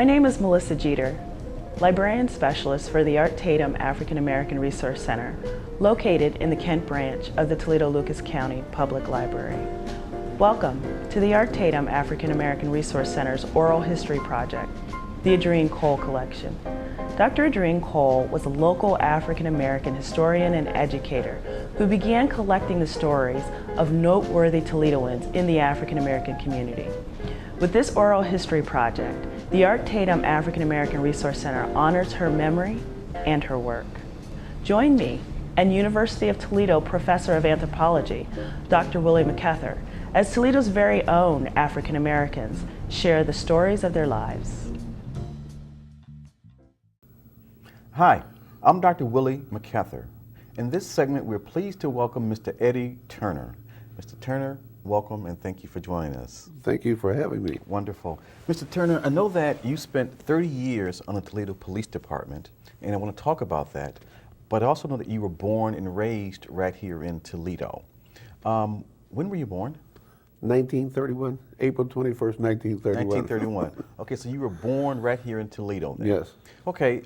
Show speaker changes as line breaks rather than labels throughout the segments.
My name is Melissa Jeter, Librarian Specialist for the Art Tatum African American Resource Center, located in the Kent branch of the Toledo-Lucas County Public Library. Welcome to the Art Tatum African American Resource Center's Oral History Project, the Edrene Cole Collection. Dr. Edrene Cole was a local African American historian and educator who began collecting the stories of noteworthy Toledoans in the African American community. With this oral history project, the Art Tatum African American Resource Center honors her memory and her work. Join me and University of Toledo Professor of Anthropology, Dr. Willie McCarther, as Toledo's very own African Americans share the stories of their lives.
Hi, I'm Dr. Willie McCarther. In this segment, we're pleased to welcome Mr. Eddie Turner. Mr. Turner, welcome and thank you for joining us.
Thank you for having me.
Wonderful. Mr. Turner, I know that you spent 30 years on the Toledo Police Department, and I want to talk about that, but I also know that you were born and raised right here in Toledo. When were you born?
1931, April 21st, 1931.
1931. Okay, so you were born right here in Toledo then?
Yes.
Okay,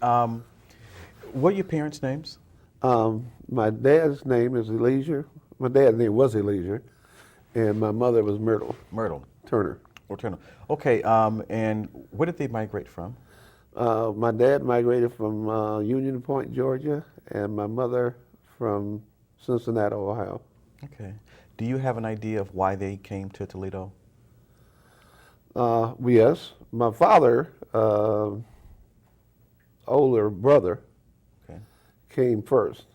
what are your parents' names?
My dad's name is Elijah. My dad's name was Elijah, and my mother was Myrtle.
Myrtle.
Turner.
Or Turner. Okay, and where did they migrate from?
My dad migrated from Union Point, Georgia, and my mother from Cincinnati, Ohio.
Okay. Do you have an idea of why they came to Toledo?
Yes. My father, older brother,
Okay.
came first.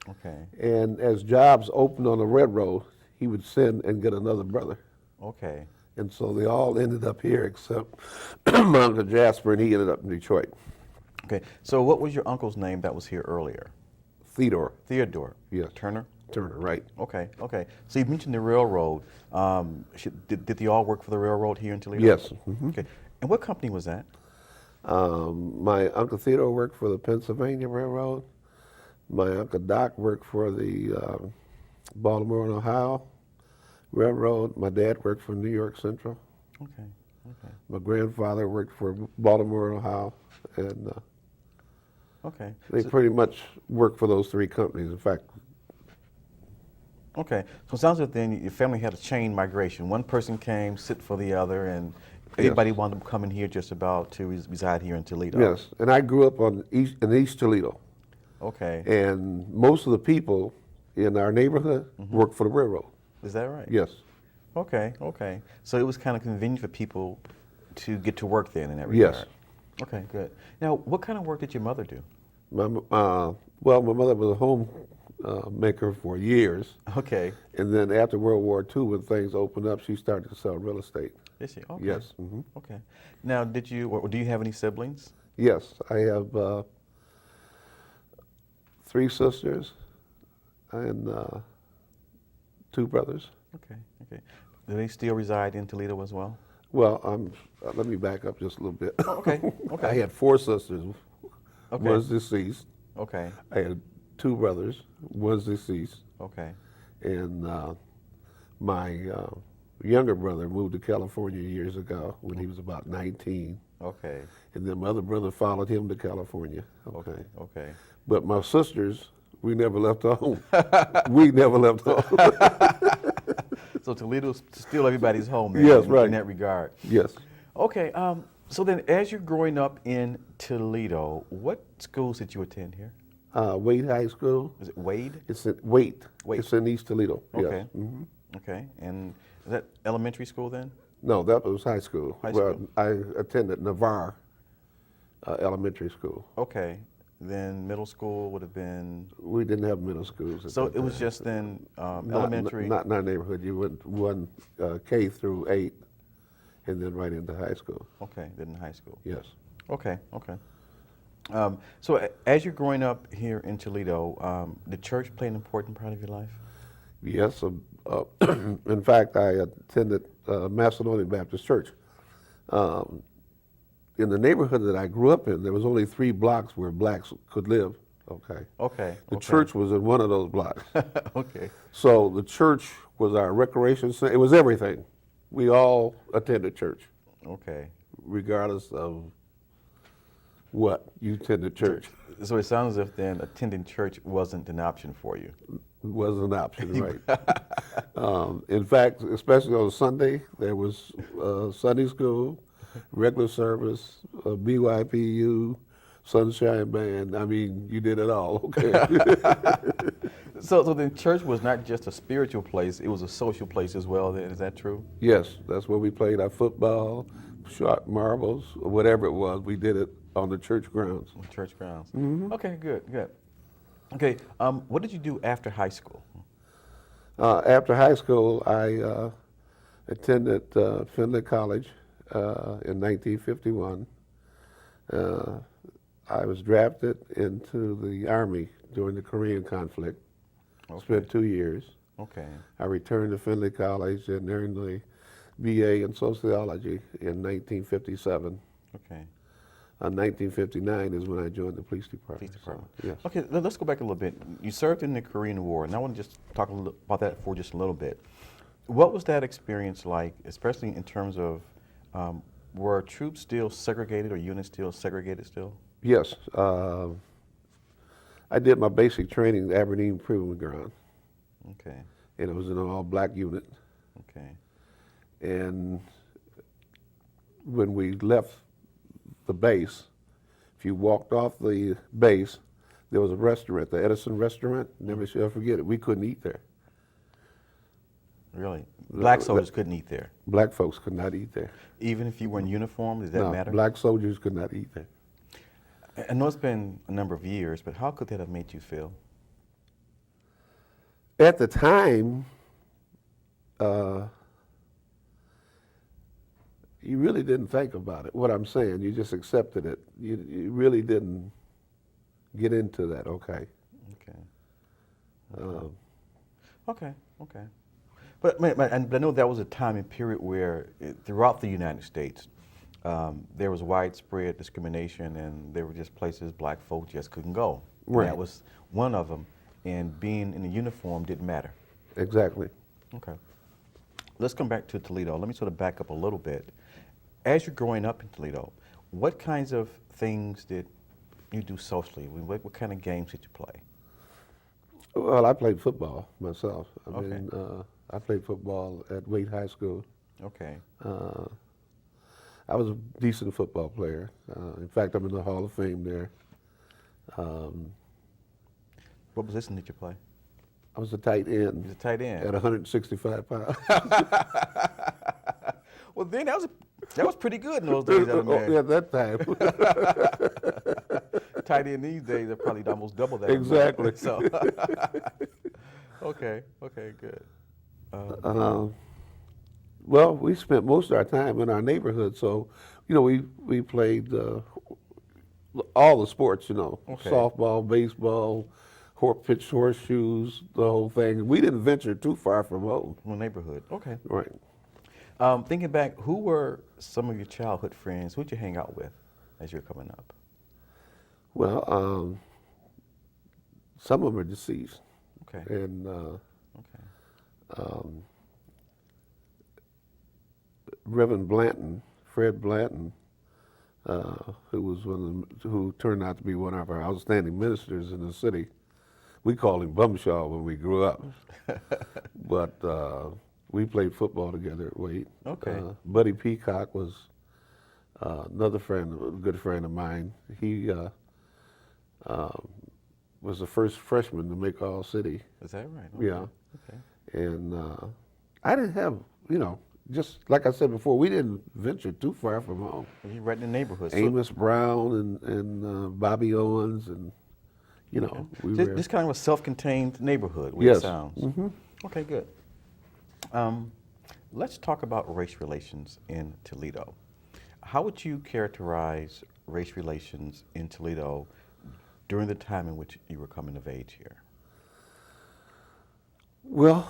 Okay.
And as jobs opened on the railroad, he would send and get another brother.
Okay.
And so they all ended up here except my Uncle Jasper, and he ended up in Detroit.
Okay. So what was your uncle's name that was here earlier?
Theodore.
Theodore.
Yes.
Turner?
Turner, right.
Okay. Okay. So you mentioned the railroad. Did they all work for the railroad here in Toledo?
Yes. Mm-hmm.
Okay. And what company was that?
My Uncle Theodore worked for the Pennsylvania Railroad. My Uncle Doc worked for the Baltimore and Ohio Railroad. My dad worked for New York Central.
Okay. Okay.
My grandfather worked for Baltimore and Ohio. And
Okay.
they pretty much worked for those three companies. In fact,
Okay. So it sounds like then your family had a chain migration. One person came, sit for the other, and everybody wound up coming here just about to reside here in Toledo.
yes. And I grew up in East Toledo.
Okay.
And most of the people in our neighborhood worked for the railroad.
Is that right?
Yes.
Okay, okay. So it was kind of convenient for people to get to work then in that regard?
Yes.
Okay, good. Now, what kind of work did your mother do?
Well, my mother was a home maker for years.
Okay.
And then after World War II, when things opened up, she started to sell real estate.
Did she? Okay.
Yes. Mm-hmm.
Okay. Now, did you, or do you have any siblings?
Yes, I have 3 sisters and 2 brothers.
Okay, okay. Do they still reside in Toledo as well?
Well, let me back up just a little bit.
Oh, okay, okay.
I had 4 sisters.
Okay.
One's deceased.
Okay,
I had 2 brothers. One's deceased.
okay.
And my younger brother moved to California years ago when he was about 19.
Okay,
And then my other brother followed him to California.
okay, okay.
But my sisters, we never left home. We never left home.
So Toledo's still everybody's home then,
Yes,
in,
right.
in that regard.
Yes.
Okay, so then as you're growing up in Toledo, what schools did you attend here?
Wade High School.
Is it Wade?
It's in Wade.
Wade.
It's in East Toledo.
Okay.
Yes. Hmm.
Okay, and is that elementary school then?
No, that was high school.
High
Well,
school.
I attended Navarre Elementary School.
Okay, then middle school would have been,
We didn't have middle schools. At
so
that
it was
time.
just then
Not-
elementary?
Not in our neighborhood. You went one K through 8, and then right into high school.
Okay, then in high school.
Yes.
Okay, okay. So as you're growing up here in Toledo, did church play an important part of your life?
Yes. In fact, I attended Macedonian Baptist Church. In the neighborhood that I grew up in, there was only 3 blocks where blacks could live. Okay.
Okay.
The
okay.
church was in one of those blocks.
Okay.
So the church was our recreation center. It was everything. We all attended church,
Okay.
regardless of What? You attended church.
So it sounds as if then attending church wasn't an option for you.
Was an option, right? In fact, especially on Sunday, there was Sunday school, regular service, BYPU, Sunshine Band. I mean, you did it all, okay?
So then church was not just a spiritual place, it was a social place as well then, is that true?
Yes, that's where we played our football, shot marbles, or whatever it was. We did it on the church grounds.
On church grounds.
Mm-hmm.
Okay, good. Okay, what did you do after high school?
After high school, I attended Findlay College in 1951. I was drafted into the Army during the Korean conflict.
Okay.
Spent 2 years.
Okay.
I returned to Findlay College and earned the BA in sociology in 1957.
Okay.
1959 is when I joined the police department. So, yes.
Okay, let's go back a little bit. You served in the Korean War, and I want to just talk a little about that for just a little bit. What was that experience like, especially in terms of, were troops still segregated or units still segregated still?
Yes. I did my basic training at Edrene Proving Ground,
Okay,
and it was in an all-black unit.
okay,
And when we left the base, if you walked off the base, there was a restaurant, the Edison restaurant. Never shall forget it. We couldn't eat there.
really? Black soldiers couldn't eat there?
Black folks could not eat there.
Even if you were in uniform, does that
No,
matter?
black soldiers could not eat there.
I know it's been a number of years, but how could that have made you feel?
At the time, you really didn't think about it. What I'm saying, you just accepted it. You really didn't get into that. Okay.
Okay. Okay. But I know that was a time and period where throughout the United States, there was widespread discrimination, and there were just places black folk just couldn't go.
Right.
And that was one of them, and being in a uniform didn't matter.
Exactly.
Okay. Let's come back to Toledo. Let me sort of back up a little bit. As you're growing up in Toledo, what kinds of things did you do socially? What kind of games did you play?
Well, I played football myself. I
Okay.
mean, I played football at Wade High School.
Okay.
I was a decent football player. In fact, I'm in the Hall of Fame there.
What position did you play?
I was a tight end.
You was a tight end.
At 165 pounds.
Well, then that was pretty good in those days.
Yeah, at that time.
Tight end these days are probably almost double that.
Exactly.
So, okay, good.
Well, we spent most of our time in our neighborhood, so we played all the sports.
Okay.
Softball, baseball, pitched horseshoes, the whole thing. We didn't venture too far from home.
Well, neighborhood. Okay.
Right.
Thinking back, who were some of your childhood friends? Who'd you hang out with as you were coming up?
Well, some of them are deceased,
Okay.
and
Okay.
Reverend Blanton, Fred Blanton, who turned out to be one of our outstanding ministers in the city. We called him Bumshaw when we grew up, but we played football together at Wade.
Okay.
Buddy Peacock was another friend, a good friend of mine. He was the first freshman to make All-City.
Is that right?
Yeah.
Okay.
And I didn't have, just like I said before, we didn't venture too far from home.
You right in the neighborhood. So
Amos Brown and Bobby Owens, and we were.
this kind of a self-contained neighborhood. It
Yes.
sounds.
Mm-hmm.
Okay, good. Let's talk about race relations in Toledo. How would you characterize race relations in Toledo during the time in which you were coming of age here?
Well,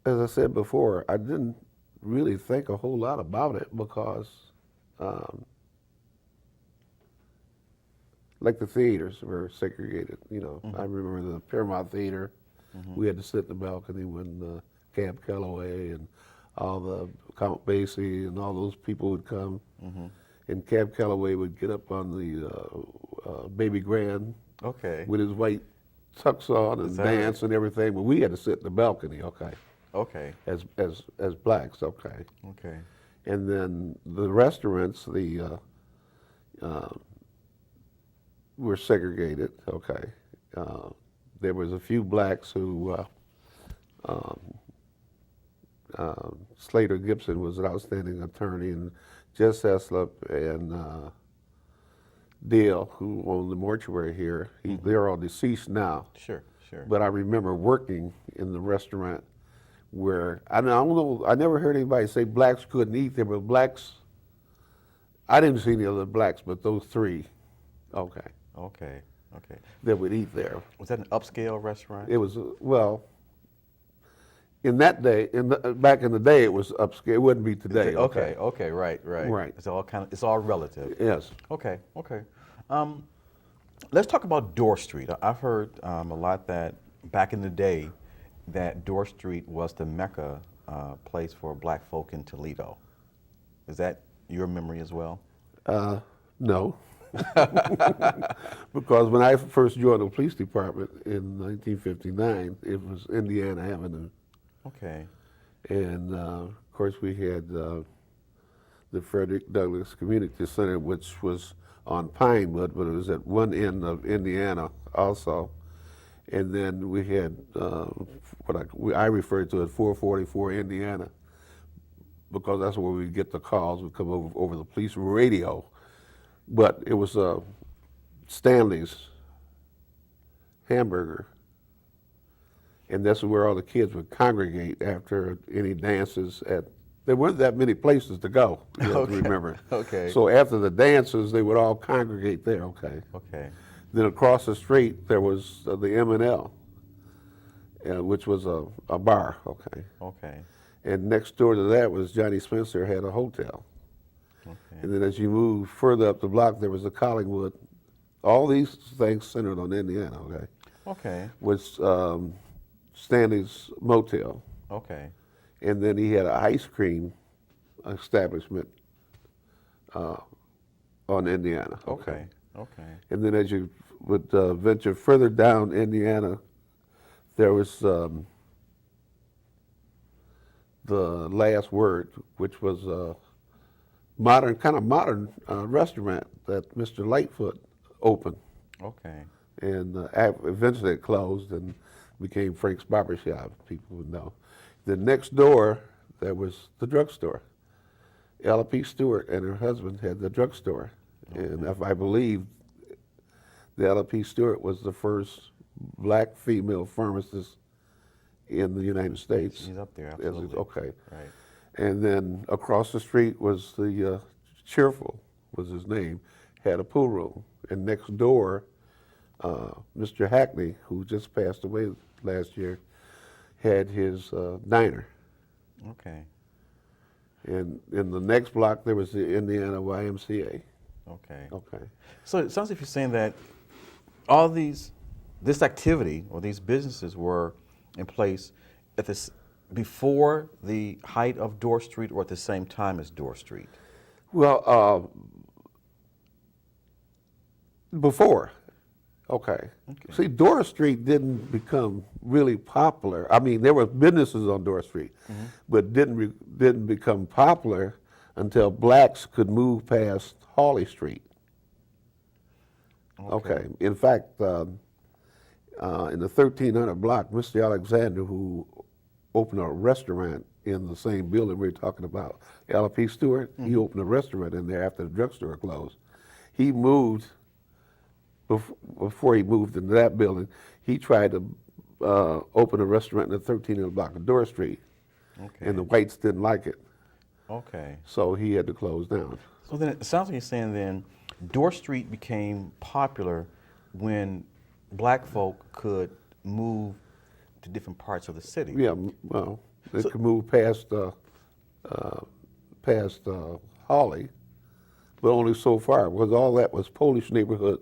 as I said before, I didn't really think a whole lot about it because, like the theaters were segregated.
Mm-hmm.
I remember the Paramount Theater.
Mm-hmm.
We had to sit in the balcony when Camp Calloway and all the Count Basie and all those people would come.
Mm-hmm.
and Cab Calloway would get up on the Baby Grand
Okay.
with his white tux on and
Is that right?
dance and everything, but we had to sit in the balcony, okay,
Okay.
as blacks, okay.
Okay.
And then the restaurants, were segregated, okay. There was a few blacks who, Slater Gibson was an outstanding attorney, and Jess Eslip and Dale, who owned the mortuary here, they're all deceased now.
Sure. Sure.
But I remember working in the restaurant where, I don't know, I never heard anybody say blacks couldn't eat there, but blacks, I didn't see any other blacks, but those three, okay,
Okay. Okay.
that would eat there.
Was that an upscale restaurant?
It was, well, in that day, back in the day, it was upscale. It wouldn't be today.
Okay. Okay. Right. Right.
Right.
It's all relative.
Yes.
Okay. Okay. Let's talk about Dorr Street. I've heard a lot that back in the day, that Dorr Street was the Mecca place for black folk in Toledo. Is that your memory as well?
No. Because when I first joined the police department in 1959, it was Indiana Avenue.
Okay.
And of course, we had the Frederick Douglass Community Center, which was on Pinewood, but it was at one end of Indiana also. And then we had I refer to as 444 Indiana, because that's where we get the calls. We come over the police radio. But it was Stanley's Hamburger. And that's where all the kids would congregate after any dances there weren't that many places to go, you have to remember.
Okay.
So after the dances, they would all congregate there, okay.
Okay.
Then across the street, there was the M&L, which was a bar, okay.
Okay.
And next door to that was Johnny Spencer had a hotel.
Okay.
And then as you move further up the block, there was a Collingwood. All these things centered on Indiana, okay.
Okay.
Was Stanley's Motel.
Okay.
And then he had an ice cream establishment on Indiana.
Okay. Okay.
And then as you would venture further down Indiana, there was the Last Word, which was a kind of modern restaurant that Mr. Lightfoot opened.
Okay.
And eventually it closed and became Frank's Barbershop, people would know. Then next door, there was the drugstore. Ella P. Stewart and her husband had the drugstore. Okay. And if I believe, the Ella P. Stewart was the first black female pharmacist in the United States.
She's up there, absolutely.
Okay.
Right.
And then across the street was the Cheerful, was his name, had a pool room. And next door, Mr. Hackney, who just passed away last year, had his diner.
Okay.
And in the next block, there was the Indiana YMCA.
Okay.
Okay.
So it sounds like you're saying that this activity or these businesses were in place before the height of Dorr Street or at the same time as Dorr Street?
Well, before. Okay. See, Dorr Street didn't become really popular. I mean, there were businesses on Dorr Street, but didn't become popular until blacks could move past Hawley Street. Okay. In fact, in the 1300 block, Mr. Alexander, who opened a restaurant in the same building we were talking about, Ella P. Stewart, he opened a restaurant in there after the drugstore closed. He moved. Before he moved into that building, he tried to open a restaurant in the 1300 block of Dorr Street, and the whites didn't like it.
Okay.
So he had to close down.
So then it sounds like you're saying then Dorr Street became popular when black folk could move to different parts of the city.
Yeah, well, they could move past Hawley, but only so far, because all that was Polish neighborhood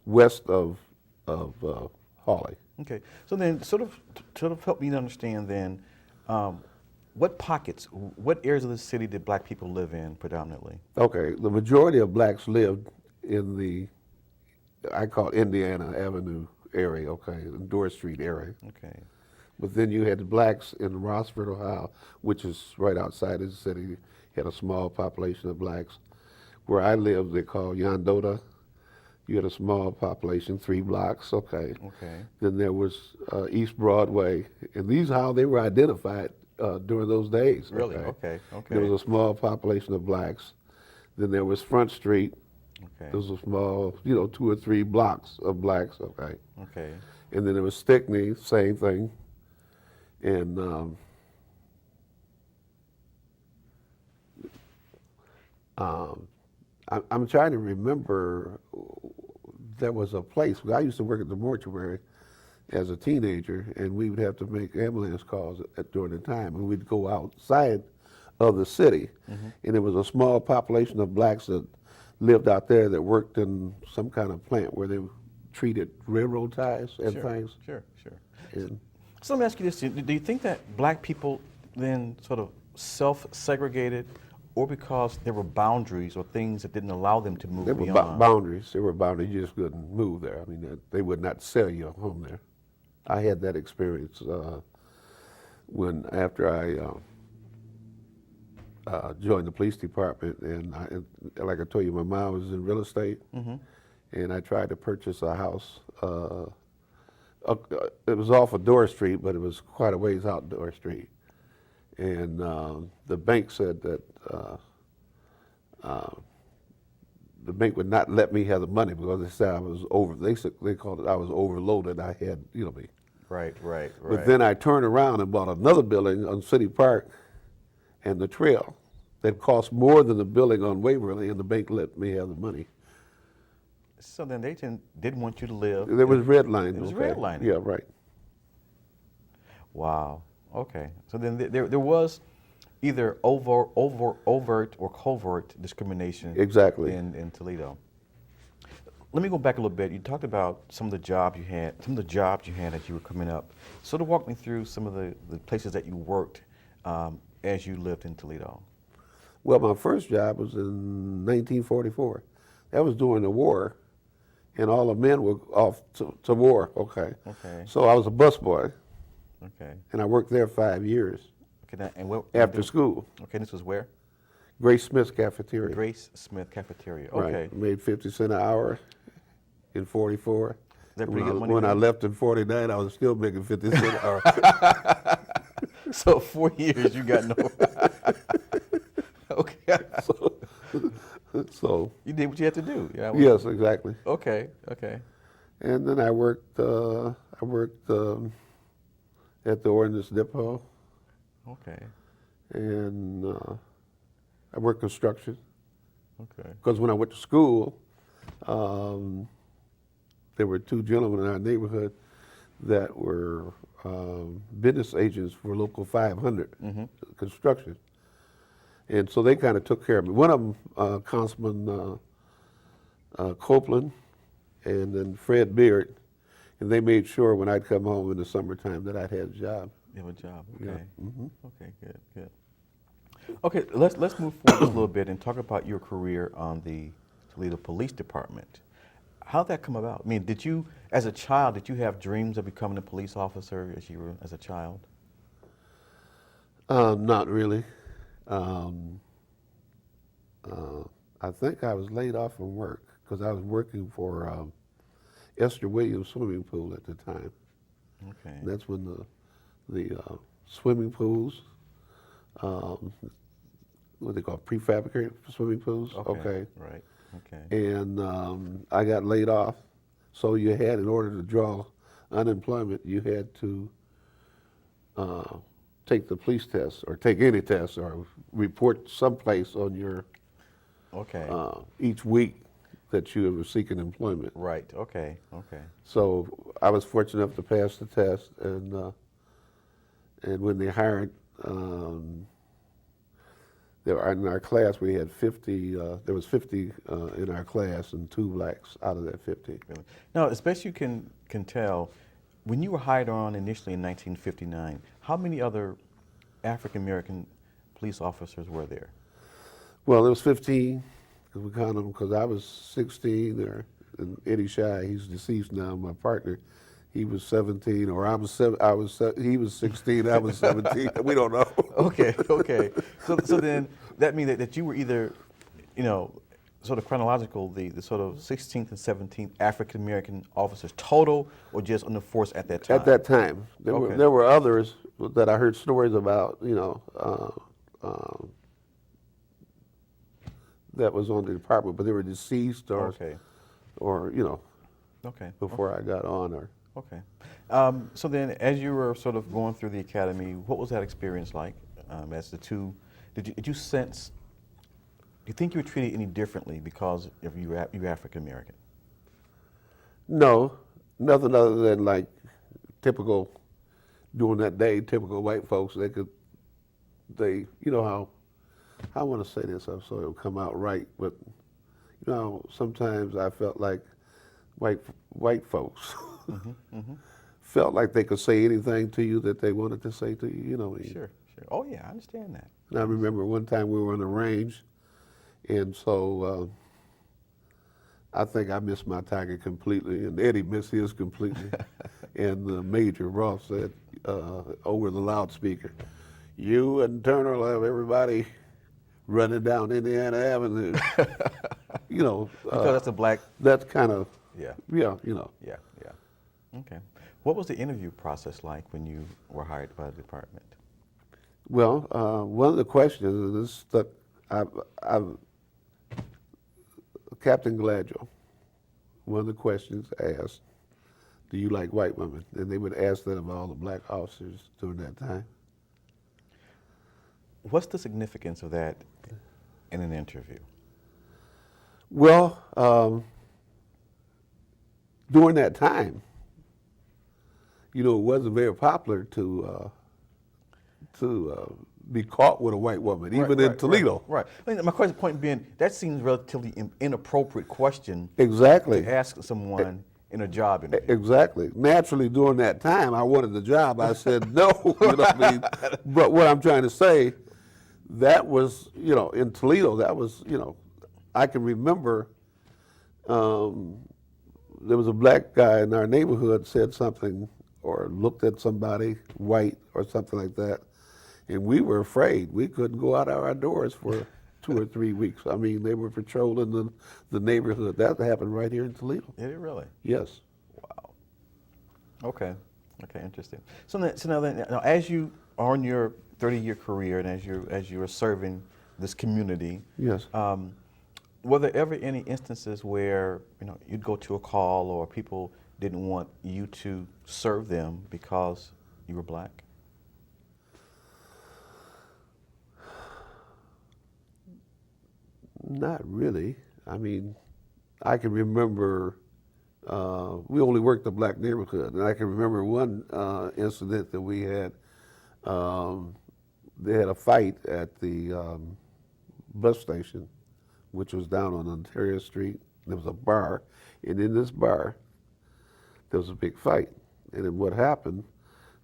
west of Hawley.
Okay, so then sort of help me to understand then what pockets, what areas of the city did black people live in predominantly?
Okay, the majority of blacks lived in the, I call it Indiana Avenue area, okay, the Dorr Street area.
Okay.
But then you had the blacks in Rossford, Ohio, which is right outside of the city. Had a small population of blacks. Where I lived, they call Yondota. You had a small population, 3 blocks, okay.
Okay.
Then there was East Broadway, and these are how they were identified during those days.
Really? Okay. Okay.
There was a small population of blacks. Then there was Front Street.
Okay.
There was a small, 2 or 3 blocks of blacks, okay.
Okay.
And then there was Stickney, same thing. And I'm trying to remember, there was a place, I used to work at the mortuary as a teenager, and we would have to make ambulance calls during the time, and we'd go outside of the city, and there was a small population of blacks that lived out there that worked in some kind of plant where they treated railroad ties and
Sure.
things.
Sure. Sure.
And
So let me ask you this: do you think that black people then sort of self-segregated, or because there were boundaries or things that didn't allow them to move
there were
beyond?
boundaries. There were boundaries. You just couldn't move there. I mean, they would not sell you a home there. I had that experience after I joined the police department, and like I told you, my mom was in real estate, and I tried to purchase a house. It was off of Dorr Street, but it was quite a ways out Dorr Street. And the bank said that the bank would not let me have the money because they said I was they called it I was overloaded. I had, me.
Right.
But then I turned around and bought another building on City Park and the Trail that cost more than the building on Waverly, and the bank let me have the money.
So then they didn't want you to live.
There was redlining.
It was
okay.
redlining.
Yeah, right.
Wow. Okay. So then there was either overt or covert discrimination.
Exactly.
In Toledo. Let me go back a little bit. You talked about some of the jobs you had as you were coming up. Sort of walk me through some of the places that you worked as you lived in Toledo.
Well, my first job was in 1944. That was during the war, and all the men were off to war, okay?
Okay.
So I was a busboy,
Okay.
and I worked there 5 years
Okay. And what
after school.
Okay. This was where?
Grace Smith's Cafeteria.
Grace Smith Cafeteria.
Right.
Okay.
Made 50 cents an hour in 44.
Is that pretty good money?
When I
then?
left in 49, I was still making 50 cents an hour.
So 4 years you got no. Okay.
So
You did what you had to do. Yeah.
yes, exactly.
Okay. Okay.
And then I worked at the Ordnance Depot,
Okay.
and I worked construction.
Okay.
Because when I went to school, there were 2 gentlemen in our neighborhood that were business agents for Local 500 construction. And so they kind of took care of me. One of them, Councilman Copeland, and then Fred Beard, and they made sure when I'd come home in the summertime that I'd had a job.
You have a job.
Yeah.
Okay. Okay. Good. Okay. Let's move forward a little bit and talk about your career on the Toledo Police Department. How'd that come about? I mean, as a child, did you have dreams of becoming a police officer as a child?
Not really. I think I was laid off from work because I was working for Esther Williams Swimming Pool at the time.
Okay.
And that's when the swimming pools, what they call prefabricated swimming pools. Okay.
Right. Okay.
And I got laid off. So you had, in order to draw unemployment, you had to take the police test or take any test or report someplace on your
Okay.
each week that you were seeking employment.
Right. Okay. Okay.
So I was fortunate enough to pass the test, and when they hired, in our class we had 50. There was 50 in our class, and 2 blacks out of that 50.
Really. Now, as best you can tell, when you were hired on initially in 1959, how many other African American police officers were there?
Well, there was 15, because we counted them, because I was 16, and Eddie Shy, he's deceased now, my partner, he was 17, or he was 16, I was 17, we don't know.
Okay. So then that means that you were either, sort of chronological, the sort of 16th and 17th African American officers total, or just on the force at that time?
At that time. There were others that I heard stories about, that was on the department, but they were deceased or before I got on.
Okay. So then, as you were sort of going through the academy, what was that experience like? As the two, did you sense? Do you think you were treated any differently because of you were African American?
No, nothing other than like typical, during that day, typical white folks. They how I want to say this so it'll come out right, but sometimes I felt like white folks felt like they could say anything to you that they wanted to say to you.
Sure. Oh yeah, I understand that.
And I remember one time we were on the range, and so I think I missed my target completely, and Eddie missed his completely. And Major Ross said over the loudspeaker, "You and Turner will have everybody running down Indiana Avenue." Because
that's a black.
That's kind of
Yeah.
Yeah.
Okay. What was the interview process like when you were hired by the department?
Well, one of the questions, and this stuck, Captain Gladwell, one of the questions asked, "Do you like white women?" And they would ask that of all the black officers during that time.
What's the significance of that in an interview?
Well, during that time, it wasn't very popular to be caught with a white woman, even in Toledo.
Right. I mean, my point being, that seems relatively inappropriate question.
Exactly.
To ask someone in a job interview.
Exactly. Naturally, during that time, I wanted the job. I said no. You know what I mean? But what I'm trying to say, that was, in Toledo, that was, I can remember there was a black guy in our neighborhood said something or looked at somebody white or something like that, and we were afraid. We couldn't go out of our doors for 2 or 3 weeks. I mean, they were patrolling the neighborhood. That happened right here in Toledo.
Did it really?
Yes.
Wow. Okay, interesting. So now, as you are on your 30-year career and as you are serving this community,
yes.
Were there ever any instances where you'd go to a call or people didn't want you to serve them because you were black?
Not really. I mean, I can remember we only worked the black neighborhood, and I can remember one incident that we had. They had a fight at the bus station, which was down on Ontario Street. There was a bar, and in this bar, there was a big fight. And then what happened,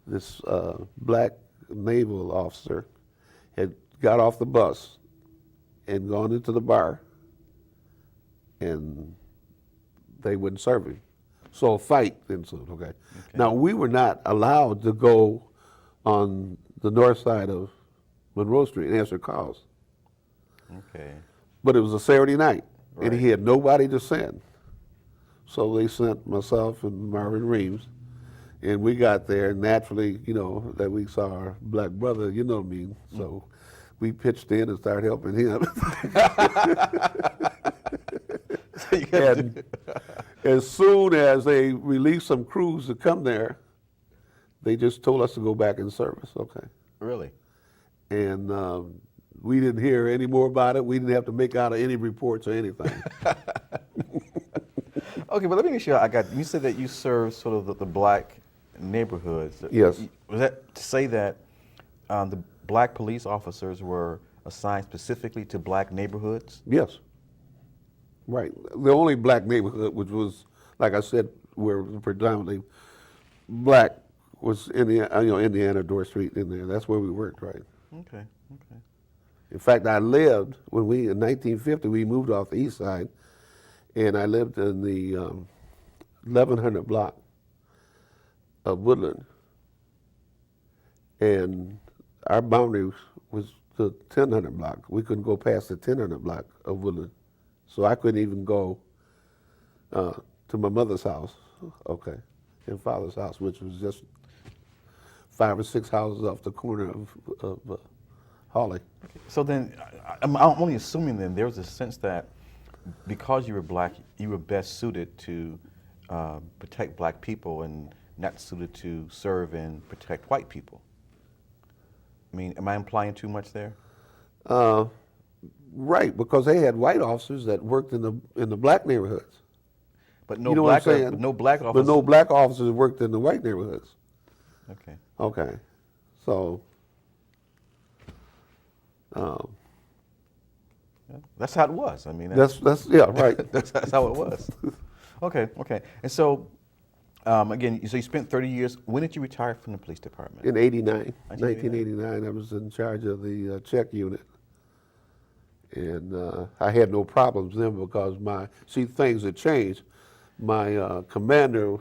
this black naval officer had got off the bus and gone into the bar, and they wouldn't serve him. So a fight ensued, okay? Now, we were not allowed to go on the north side of Monroe Street and answer calls.
Okay.
But it was a Saturday night,
Right.
and he had nobody to send. So they sent myself and Marvin Reeves, and we got there. Naturally, that we saw our black brother, you know what I mean? So we pitched in and started helping him. And as soon as they released some crews to come there, they just told us to go back in service, okay?
Really?
And we didn't hear any more about it. We didn't have to make out any reports or anything.
Okay, but let me make sure you said that you served sort of the black neighborhoods.
Yes.
Was that to say that the black police officers were assigned specifically to black neighborhoods?
Yes. Right. The only black neighborhood, which was, like I said, were predominantly black, was Indiana, Door Street in there. That's where we worked, right?
Okay, okay.
In fact, I lived, in 1950, we moved off the east side, and I lived in the 1100 block of Woodland. And our boundary was the 1000 block. We couldn't go past the 1000 block of Woodland. So I couldn't even go to my mother's house, okay, and father's house, which was just 5 or 6 houses off the corner of Hawley.
So then, I'm only assuming then there was a sense that because you were black, you were best suited to protect black people and not suited to serve and protect white people. I mean, am I implying too much there?
Right, because they had white officers that worked in the black neighborhoods.
But no
You know
black,
what I'm saying?
but no black officers.
But no black officers worked in the white neighborhoods.
Okay.
Okay, so
Yeah, that's how it was. I mean,
that's yeah, right.
that's how it was. Okay, okay. And so, again, so you spent 30 years. When did you retire from the police department?
In 89,
1989.
1989, I was in charge of the check unit. And I had no problems then because things had changed. My commander,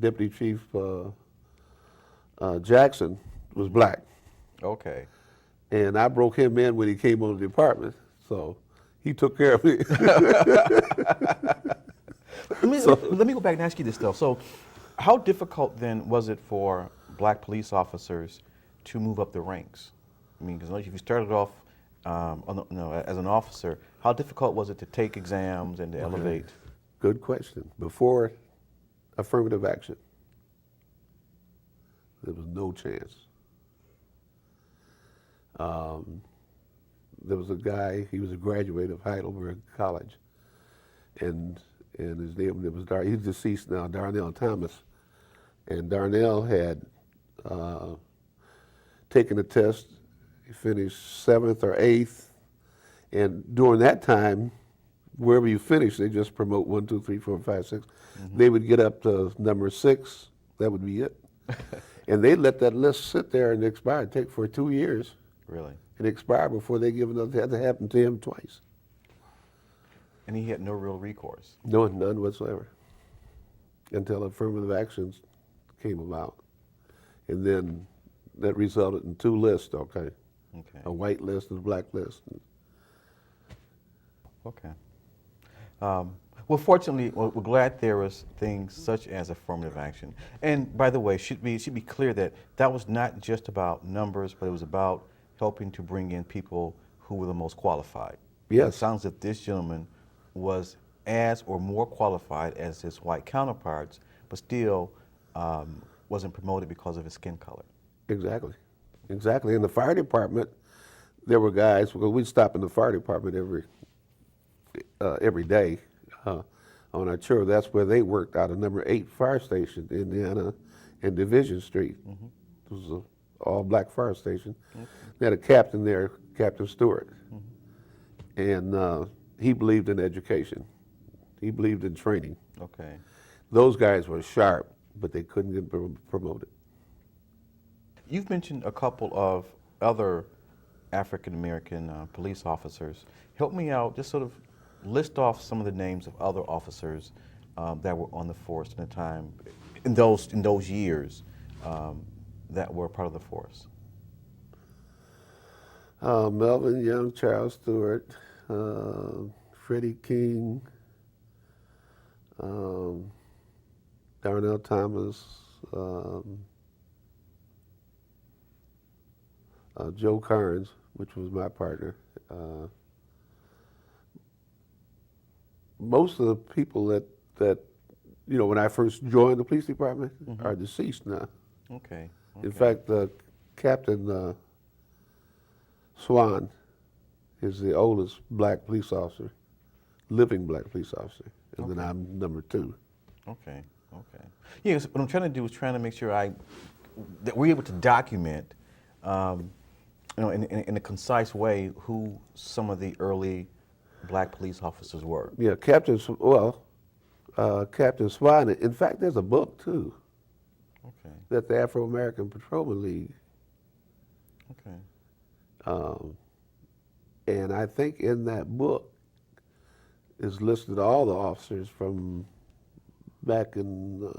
Deputy Chief Jackson, was black.
Okay.
And I broke him in when he came on the department. So he took care of me.
Let me go back and ask you this though. So, how difficult then was it for black police officers to move up the ranks? I mean, because if you started off as an officer, how difficult was it to take exams and to elevate?
Good question. Before affirmative action, there was no chance. There was a guy, he was a graduate of Heidelberg College, and his name was he's deceased now, Darnell Thomas. And Darnell had taken a test. He finished 7th or 8th, and during that time, wherever you finish, they just promote 1, 2, 3, 4, 5, 6. Mm-hmm. They would get up to number 6. That would be it. And they let that list sit there and expire. Take for 2 years.
Really?
And expire before they give another. That had to happen to him twice.
And he had no real recourse.
No, none whatsoever. Until affirmative actions came about, and then that resulted in 2 lists. Okay.
Okay.
A white list and a black list.
Okay. Well, fortunately, we're glad there was things such as affirmative action. And by the way, it should be clear that that was not just about numbers, but it was about helping to bring in people who were the most qualified.
Yes.
It sounds that this gentleman was as or more qualified as his white counterparts, but still wasn't promoted because of his skin color.
Exactly. Exactly. In the fire department, there were guys, because we'd stop in the fire department every day on our tour. That's where they worked out of number 8 fire station, Indiana, and Division Street. Mm-hmm. It was an all-black fire station. Mm-hmm. They had a captain there, Captain Stewart. Mm-hmm. And he believed in education. He believed in training.
Okay.
Those guys were sharp, but they couldn't get promoted.
You've mentioned a couple of other African-American police officers. Help me out, just sort of list off some of the names of other officers that were on the force in the time, in those years that were part of the force.
Melvin Young, Charles Stewart, Freddie King, Darnell Thomas, Joe Carnes, which was my partner. Most of the people that when I first joined the police department mm-hmm. are deceased now.
Okay.
In fact, Captain Swan is the oldest black police officer, living black police officer, and then I'm number 2.
Okay. Okay. Yeah. So what I'm trying to do is trying to make sure that we're able to document, in a concise way, who some of the early black police officers were.
Yeah, Captain Swan. In fact, there's a book too.
Okay.
That the Afro-American Patrolman League.
Okay.
Um, and I think in that book is listed all the officers from back in the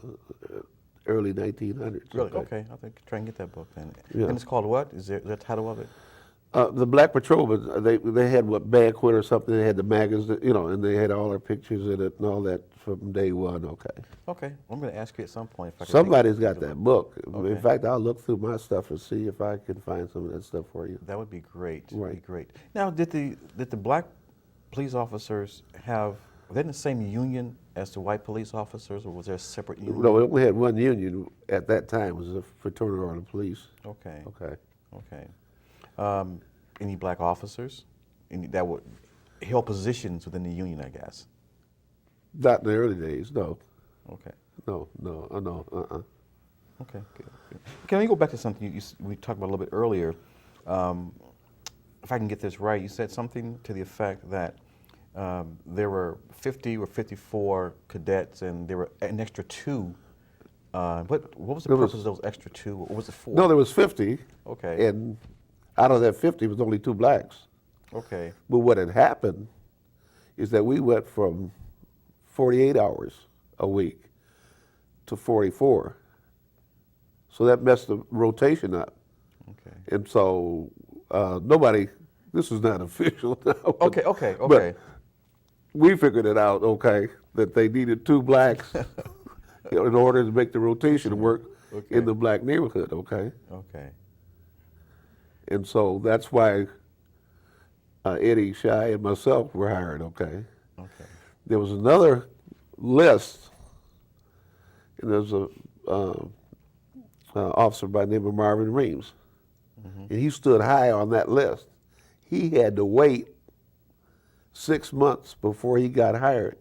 early 1900s.
Really? Okay. I think try and get that book then.
Yeah.
And it's called what? Is there the title of it?
The Black Patrolmen, they had what, Banquet or something. They had the magazine, and they had all their pictures in it and all that from day one. Okay.
Okay. I'm going to ask you at some point if I can.
Somebody's got that book.
Okay.
In fact, I'll look through my stuff and see if I can find some of that stuff for you.
That would be great.
Right.
Be great. Now, did the black police officers were they in the same union as the white police officers, or was there a separate union?
No, we only had one union at that time. It was the Fraternal Order of Police.
Okay.
Okay.
Okay. Any black officers that would held positions within the union, I guess?
Not in the early days, no.
Okay.
No.
Okay, good. Can we go back to something we talked about a little bit earlier? If I can get this right, you said something to the effect that there were 50 or 54 cadets, and there were an extra 2. What was the purpose of those extra 2? Or was it 4?
No, there was 50.
Okay.
And out of that 50 was only 2 blacks.
Okay.
But what had happened is that we went from 48 hours a week to 44. So that messed the rotation up.
Okay.
And so nobody, this is not official now.
Okay.
But we figured it out, that they needed 2 blacks in order to make the rotation work in the black neighborhood,
Okay.
And so that's why Eddie, Shy, and myself were hired,
Okay.
There was another list, and there was a officer by the name of Marvin Reams, and he stood high on that list. He had to wait 6 months before he got hired,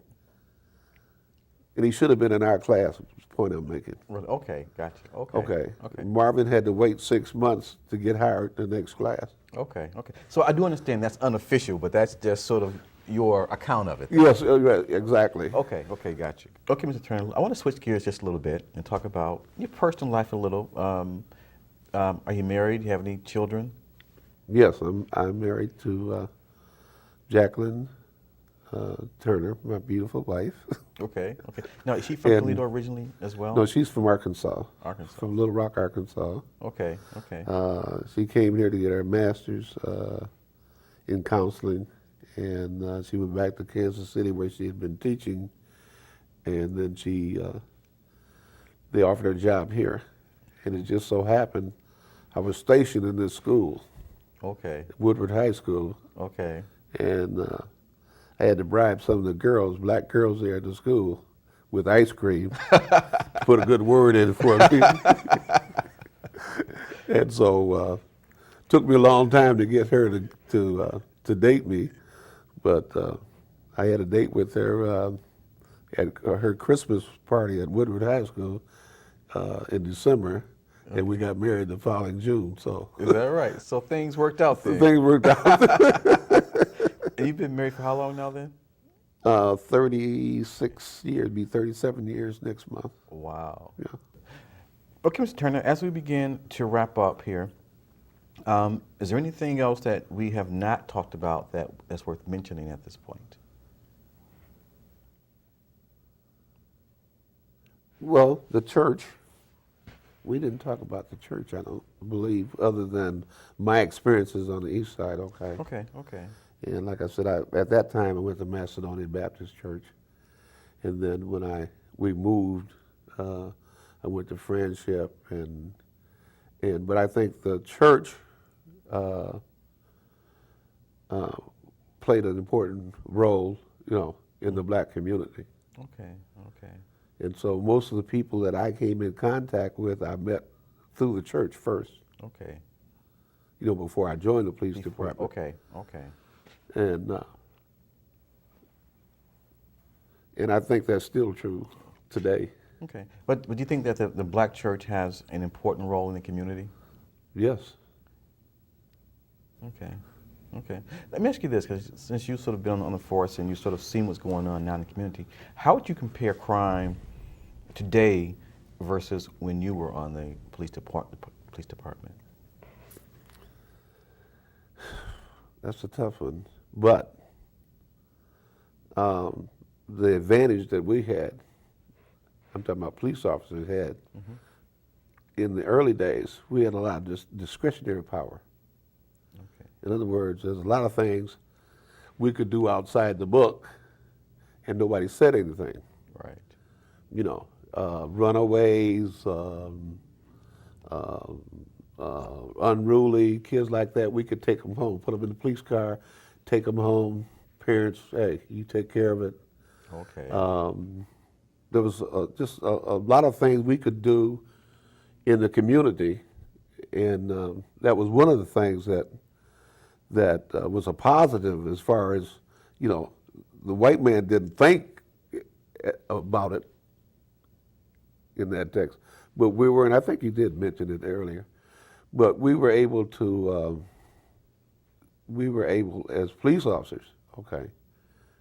and he should have been in our class. Is the point I'm making.
Okay, gotcha.
Okay. Marvin had to wait 6 months to get hired in the next class.
Okay. So I do understand that's unofficial, but that's just sort of your account of it.
Yes, exactly.
Okay, gotcha. Okay, Mr. Turner, I want to switch gears just a little bit and talk about your personal life a little. Are you married? Do you have any children?
Yes, I'm married to Jacqueline Turner, my beautiful wife.
Okay. Now, is she from Toledo originally as well?
No, she's from Arkansas.
Arkansas.
From Little Rock, Arkansas.
Okay.
She came here to get her master's in counseling, and she went back to Kansas City where she had been teaching, and then they offered her a job here, and it just so happened I was stationed in this school.
Okay.
Woodward High School.
Okay.
And I had to bribe some of the girls, black girls there at the school, with ice cream, put a good word in for me. And so took me a long time to get her to date me, but I had a date with her at her Christmas party at Woodward High School in December, and we got married the following June. So
is that right? So things worked out then.
Things worked out.
And you've been married for how long now then?
36 years, be 37 years next month.
Wow.
Yeah.
Okay, Mr. Turner, as we begin to wrap up here, is there anything else that we have not talked about that's worth mentioning at this point?
Well, the church. We didn't talk about the church, I don't believe, other than my experiences on the east side,
Okay.
And like I said, at that time I went to Macedonian Baptist Church. And then when we moved, I went to Friendship, but I think the church played an important role, in the black community.
Okay.
And so most of the people that I came in contact with, I met through the church first.
Okay.
Before I joined the police department.
Okay.
And I think that's still true today.
Okay. But do you think that the black church has an important role in the community?
Yes.
Okay. Let me ask you this, because since you've sort of been on the force and you've sort of seen what's going on now in the community, how would you compare crime today versus when you were on the police department?
That's a tough one. But the advantage that we had, I'm talking about police officers had, in the early days, we had a lot of discretionary power.
Okay.
In other words, there's a lot of things we could do outside the book and nobody said anything.
Right.
You know, runaways, unruly kids like that, we could take them home, put them in the police car, take them home. Parents, hey, you take care of it.
Okay.
There was just a lot of things we could do in the community, and that was one of the things that was a positive as far as, you know, the white man didn't think about it in that text, but we were, and I think you did mention it earlier, but we were able as police officers, okay,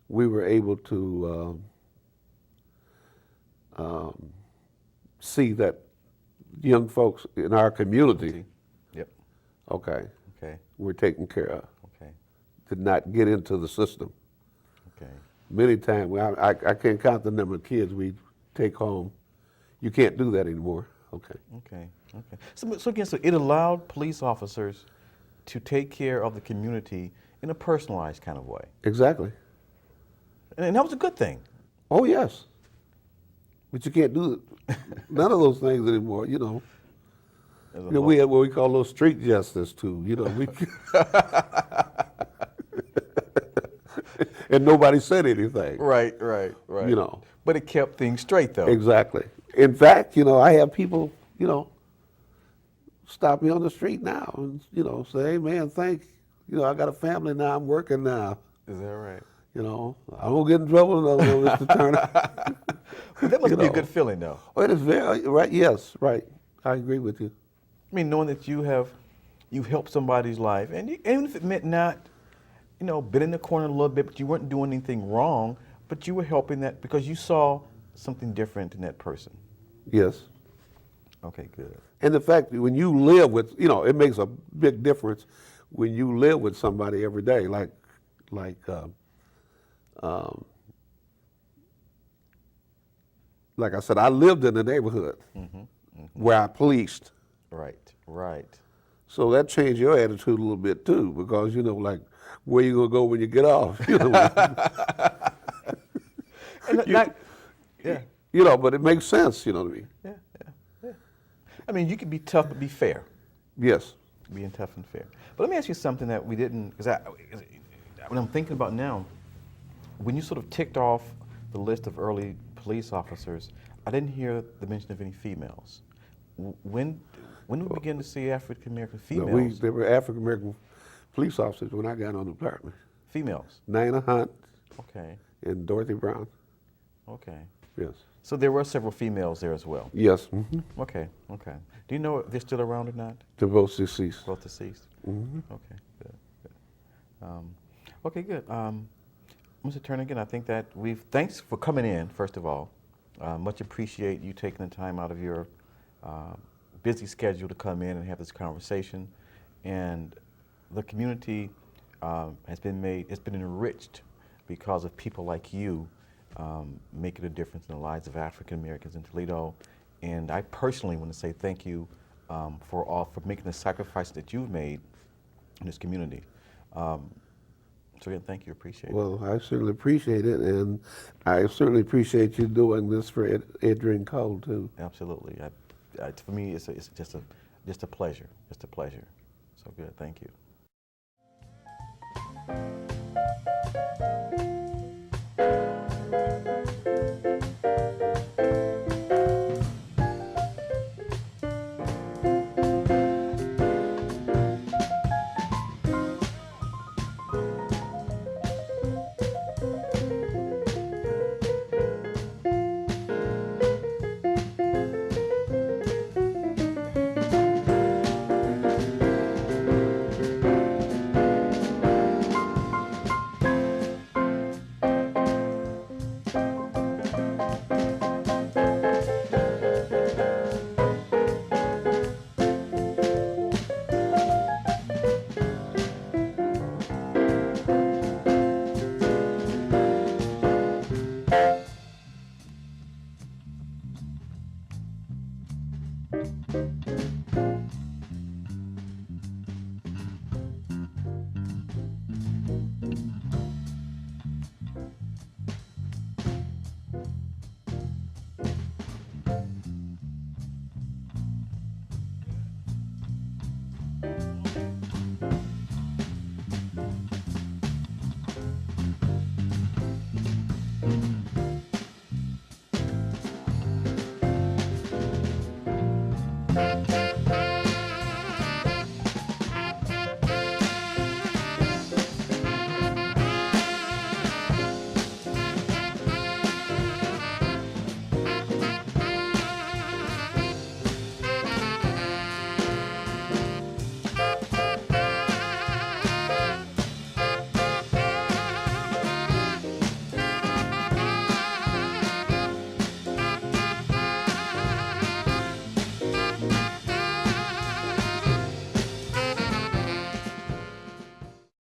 we were able to see that young folks in our community,
Yep.
okay,
Okay.
were taken care of,
Okay.
did not get into the system.
Okay.
Many times, I can't count the number of kids we take home. You can't do that anymore. Okay.
Okay. Okay. So again, so it allowed police officers to take care of the community in a personalized kind of way,
Exactly.
and that was a good thing.
Oh, yes. But you can't do none of those things anymore, you know.
As a
You know, we had what we call a little street justice, too, you know. And nobody said anything.
Right.
You know.
But it kept things straight, though.
Exactly. In fact, you know, I have people, you know, stop me on the street now and, you know, say, hey, man, you know, I got a family now, I'm working now.
Is that right?
You know, I won't get in trouble, no, Mr. Turner.
But that must
You
be a
know.
good feeling, though.
Oh, it is very, right, yes, right. I agree with you.
I mean, knowing that you've helped somebody's life, and even if it meant not, you know, been in the corner a little bit, but you weren't doing anything wrong, but you were helping that because you saw something different in that person.
Yes.
Okay, good.
And the fact that when you live with, you know, it makes a big difference when you live with somebody every day, like I said, I lived in the neighborhood where I policed.
Right.
So that changed your attitude a little bit too, because, you know, like, where you gonna go when you get off? You know,
Yeah.
you know, but it makes sense, you know what I mean?
Yeah. I mean, you can be tough but be fair.
Yes.
Being tough and fair. But let me ask you something that we didn't, because when I'm thinking about now, when you sort of ticked off the list of early police officers, I didn't hear the mention of any females. When did we begin to see African American females?
There were African American police officers when I got on the department.
Females.
Nina Hunt
Okay.
and Dorothy Brown.
Okay.
Yes.
So there were several females there as well.
Yes.
Okay. Do you know if they're still around or not?
They're both deceased.
Both deceased. Okay. Good. Okay. Good. Mr. Turner, again, I think that thanks for coming in, first of all. Much appreciate you taking the time out of your busy schedule to come in and have this conversation. And the community it's been enriched because of people like you making a difference in the lives of African Americans in Toledo. And I personally want to say thank you for making the sacrifice that you've made in this community. So again, thank you, appreciate it.
Well, I certainly appreciate it, and I certainly appreciate you doing this for Edrene Cole too.
Absolutely. For me, it's just a pleasure. Just a pleasure. So good. Thank you. you.